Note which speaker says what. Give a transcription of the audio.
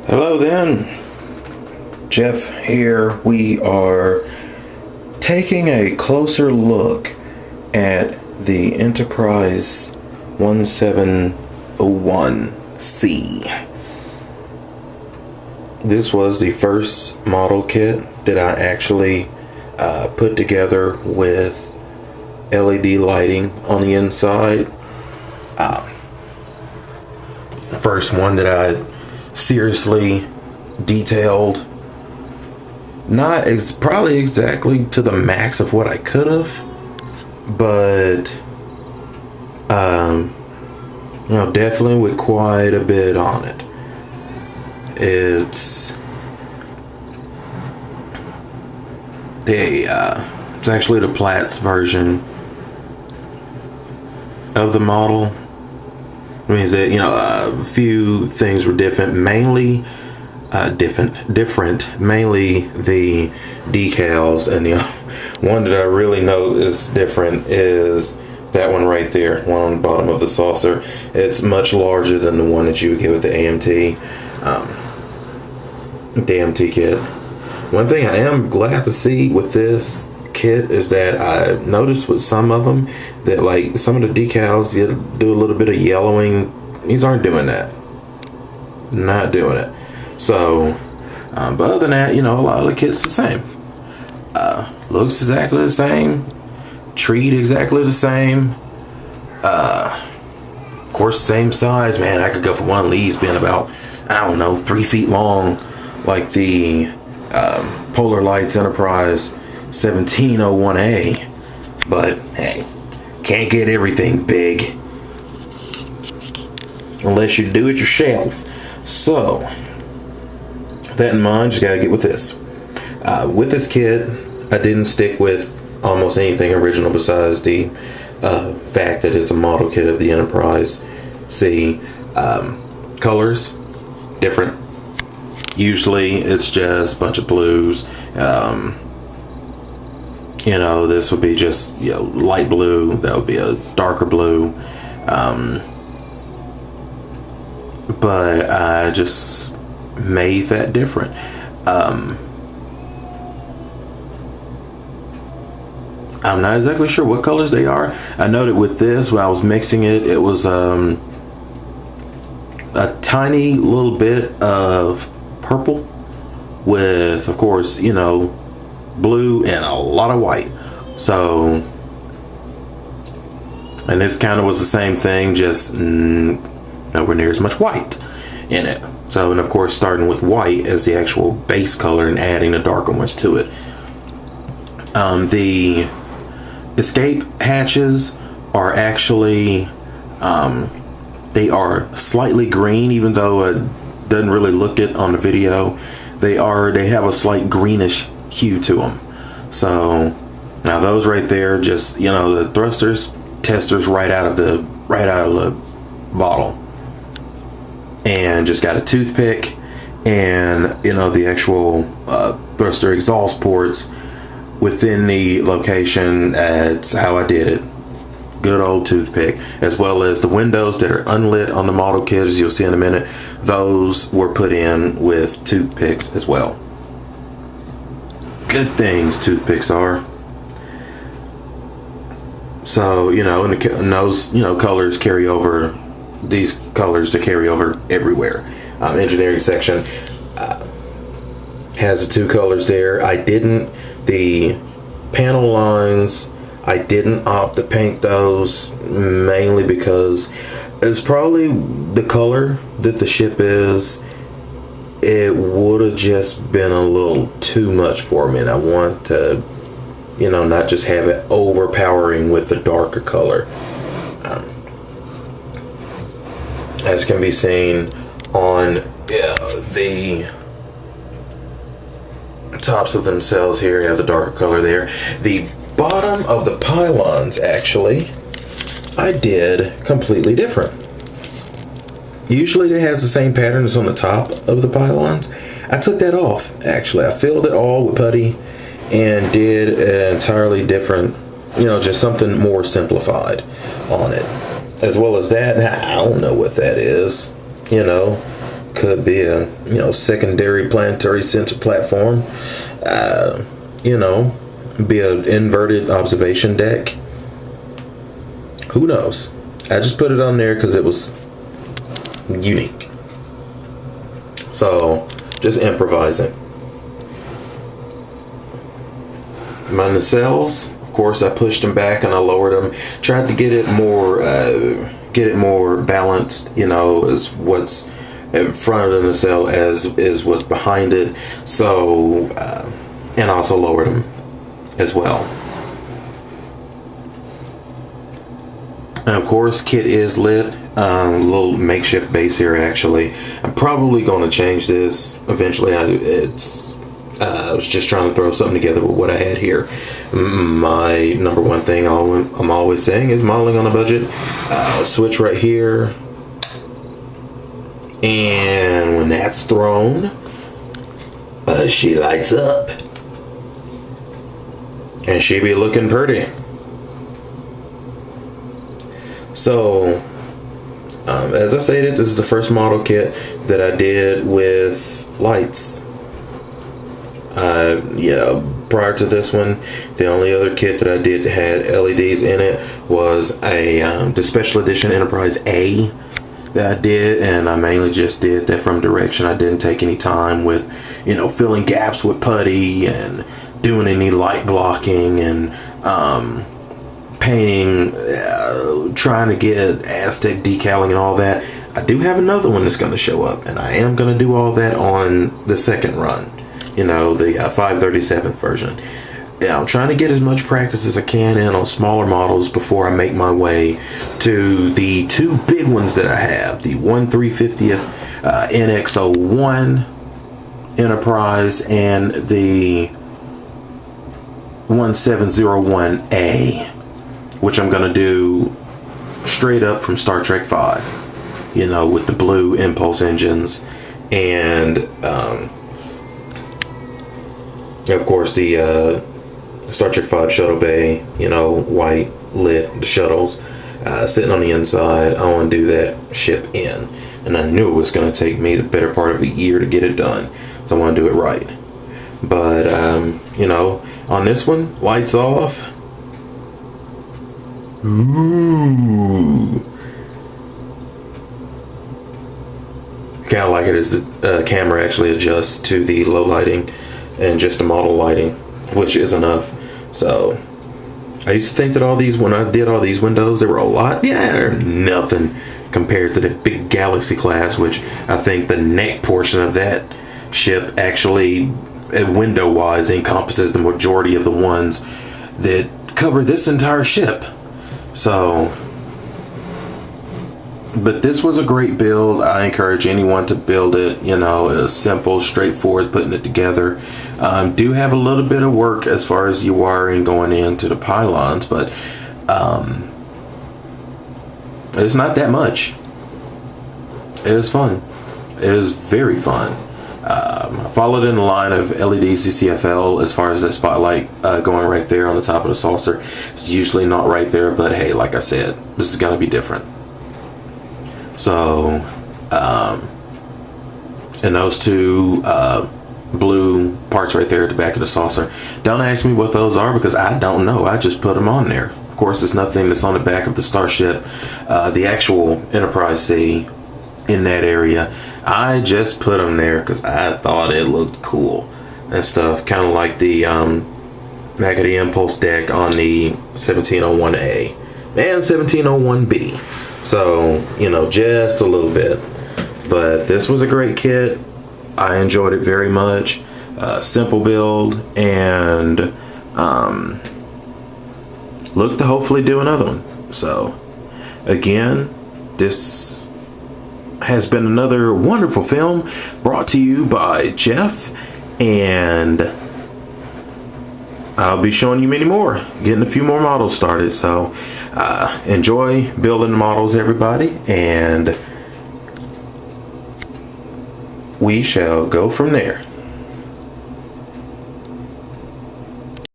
Speaker 1: Hello then, Jeff here. We are taking a closer look at the Enterprise 1701C. This was the first model kit that I actually put together with LED lighting on the inside. First one that I seriously detailed, not probably exactly to the max of what I could have, but definitely with quite a bit on it. It's actually the Platts version of the model. It means that a few things were different, mainly mainly the decals, and the one that I really know is different is that one right there, one on the bottom of the saucer. It's much larger than the one that you would get with the AMT kit. One thing I am glad to see with this kit is that I noticed with some of them that, like, some of the decals you do a little bit of yellowing. These aren't doing that. Not doing it. So, but other than that, a lot of the kit's the same. Looks exactly the same. Treat exactly the same. Of course, same size. Man, I could go for one of these being about, 3 feet long, like the Polar Lights Enterprise 1701A. But hey, can't get everything big unless you do it yourself. So, that in mind, just gotta get with this. With this kit, I didn't stick with almost anything original besides the fact that it's a model kit of the Enterprise C. Colors, different. Usually, it's just a bunch of blues. This would be just light blue. That would be a darker blue. But I just made that different. I'm not exactly sure what colors they are. I know that with this, when I was mixing it, it was a tiny little bit of purple with, of course, blue and a lot of white. So, and this kind of was the same thing, just nowhere near as much white in it. So, and of course, starting with white as the actual base color and adding the darker ones to it. The escape hatches are actually, they are slightly green, even though it doesn't really look it on the video. They have a slight greenish hue to them. So now those right there, just the testers right out of the bottle, and just got a toothpick and the actual thruster exhaust ports within the location. That's how I did it. Good old toothpick, as well as the windows that are unlit on the model kit, as you'll see in a minute. Those were put in with toothpicks as well. Good things toothpicks are. So and those colors carry over. These colors to carry over everywhere. Engineering section has the two colors there. The panel lines, I didn't opt to paint those, mainly because it's probably the color that the ship is. It would have just been a little too much for me, and I want to, not just have it overpowering with the darker color. As can be seen on the tops of themselves here, you have the darker color there. The bottom of the pylons, actually, I did completely different. Usually it has the same pattern as on the top of the pylons. I took that off, actually. I filled it all with putty and did an entirely different, just something more simplified on it. As well as that, I don't know what that is. could be a secondary planetary center platform. Be an inverted observation deck. Who knows? I just put it on there because it was unique. So just improvising. My nacelles, of course, I pushed them back and I lowered them. Tried to get it more balanced. As what's in front of the nacelle as is what's behind it. So and also lowered them as well. And of course, kit is lit. A little makeshift base here. Actually, I'm probably going to change this eventually. I was just trying to throw something together with what I had here. My number one thing I'm always saying is modeling on a budget. Switch right here, and when that's thrown, she lights up, and she be looking pretty. So, as I stated, this is the first model kit that I did with lights. Prior to this one, the only other kit that I did that had LEDs in it was the Special Edition Enterprise A that I did, and I mainly just did that from direction. I didn't take any time with, filling gaps with putty and doing any light blocking and painting, trying to get Aztec decaling and all that. I do have another one that's going to show up, and I am going to do all that on the second run, the 537th version. I'm trying to get as much practice as I can in on smaller models before I make my way to the two big ones that I have, the 1350th NX-01 Enterprise and the 1701A, which I'm going to do straight up from Star Trek V, with the blue impulse engines, and of course the Star Trek V shuttle bay, white lit, the shuttles sitting on the inside. I want to do that ship in, and I knew it was going to take me the better part of a year to get it done, so I want to do it right. But on this one, lights off. Ooh. Kind of like it as the camera actually adjusts to the low lighting and just the model lighting, which is enough. So I used to think that when I did all these windows, they were a lot. Yeah, they're nothing compared to the big Galaxy class, which I think the neck portion of that ship actually, window wise, encompasses the majority of the ones that cover this entire ship. So, but this was a great build. I encourage anyone to build it. It's simple, straightforward, putting it together. Do have a little bit of work as far as your wiring going into the pylons, but it's not that much. It is fun. It is very fun. I followed in the line of LED CCFL as far as that spotlight going right there on the top of the saucer. It's usually not right there, but hey, like I said, this is going to be different. So, and those two blue parts right there at the back of the saucer, don't ask me what those are because I don't know. I just put them on there. Of course, it's nothing that's on the back of the Starship, the actual Enterprise C in that area. I just put them there because I thought it looked cool and stuff, kind of like the back of the impulse deck on the 1701A and 1701B. So, just a little bit. But this was a great kit. I enjoyed it very much. Simple build, and look to hopefully do another one. So, again, this has been another wonderful film brought to you by Jeff, and I'll be showing you many more, getting a few more models started. So enjoy building the models, everybody, and we shall go from there.